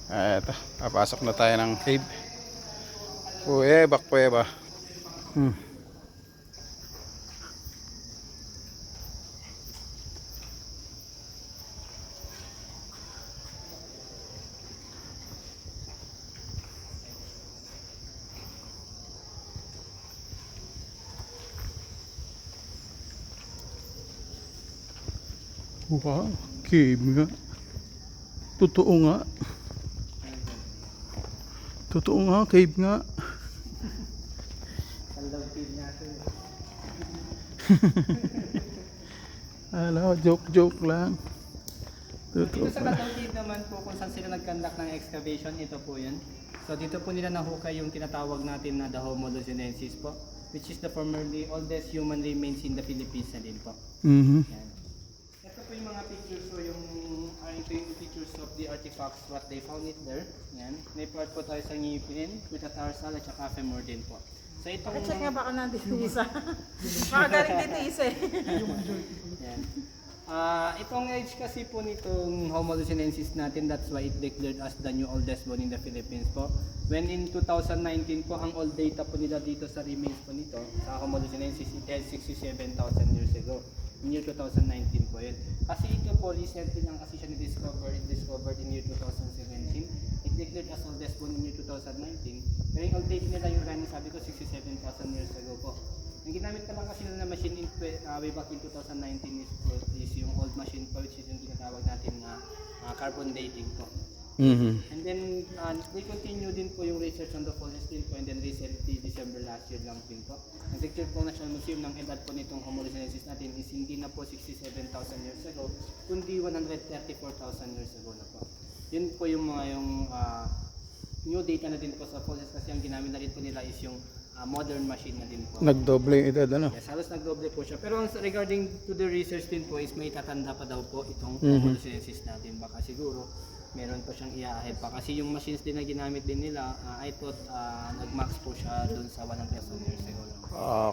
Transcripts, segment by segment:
Eto, papasok na tayo ng cave. Kuweba. Wow, cave nga. Totoo nga. Totoo nga, cave nga. Alam, joke lang. Totoo Dito sa pala. Kalaw Cave naman po kung saan sila nag-conduct ng excavation, ito po yun. So dito po nila nahukay yung tinatawag natin na the Homo lusinensis po, which is the formerly oldest human remains in the Philippines na din po. Yan. Ito po yung mga pictures, so ito yung pictures of the artifacts, what they found it there. Yan. May part po tayo sa ngipin, metatarsal at saka femur din po. So itong... At check nga baka nandito isa. Baka galing dito isa eh. Yan. Itong age kasi po nitong Homo lusinensis natin, that's why it declared as the new oldest bone in the Philippines po. When in 2019 po, ang old data po nila dito sa remains po nito, sa Homo lusinensis, it has 67,000 years ago. In year 2019 po yun. Kasi ito po, recently lang kasi siya discovered in year 2017. It declared as oldest bone in year 2019. Pero yung old date nila, yung running sabi ko, 67,000 years ago po. Ang ginamit ka lang kasi nila na machine in, way back in 2019 is yung old machine po, which is yung tinatawag natin na carbon dating po. And then they continue din po yung research on the fossils din po, and then recently December last year lang din po. Ang picture po National Museum ng edad po nitong Homo lusinensis natin is hindi na po 67,000 years ago, kundi 134,000 years ago na po. Yun po yung mga new data na din po sa fossils, kasi ang ginamit na rin po nila is yung modern machine na din po. Nagdoble yung edad, ano? Yes, halos nagdoble po siya. Pero regarding to the research din po is may tatanda pa daw po itong Homo lusinensis natin. Baka siguro meron pa siyang i-ahead pa. Kasi yung machines din na ginamit din nila, I thought nag-max po siya dun sa 100,000 years ago lang.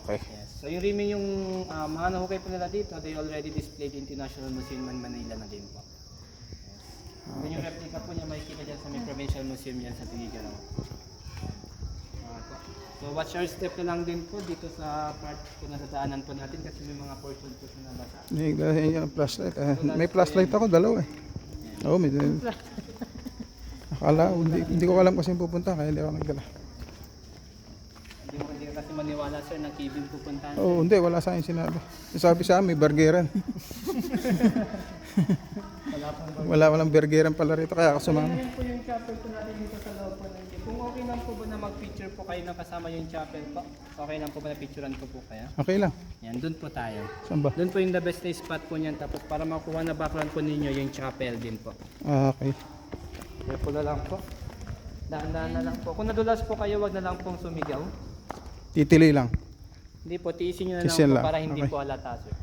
Okay. Yes. So yung riming yung mga nahukay po nila dito, they already displayed in International Museum in Manila na din po. Yes. Then yung replica po niya makikita dyan sa may Provincial Museum yan sa Tuguegarao. So watch our step na lang din po dito sa part po na dadaanan po natin, kasi may mga portion po na nabasa. Yung flashlight. May flashlight ako, dalawa eh. Oo, may akala, hindi ko alam kasi pupunta, kaya hindi ako nagdala. Hindi ka kasi maniwala sir na caving pupuntahan. Oo, hindi, wala sa akin sinabi. Sabi sa amin, may burgeran. Walang burgeran pala rito, kaya ako sumama. Ayun po yung chapel po natin dito sa loob po ng cave. Kung okay lang po ba na mag-picture po kayo na kasama yung chapel po? Okay lang po ba na picturean ko po kaya? Okay lang. Yan, dun po tayo. Saan ba? Doon po yung the best na spot po niyan, tapos para makuha na background po ninyo yung chapel din po. Okay. Kaya po na lang po. Daan-daan na lang po. Kung nadulas po kayo, wag na lang pong sumigaw. Titili lang. Hindi po, tiisin nyo na lang Tiisin po lang. para hindi Okay. po halata sir.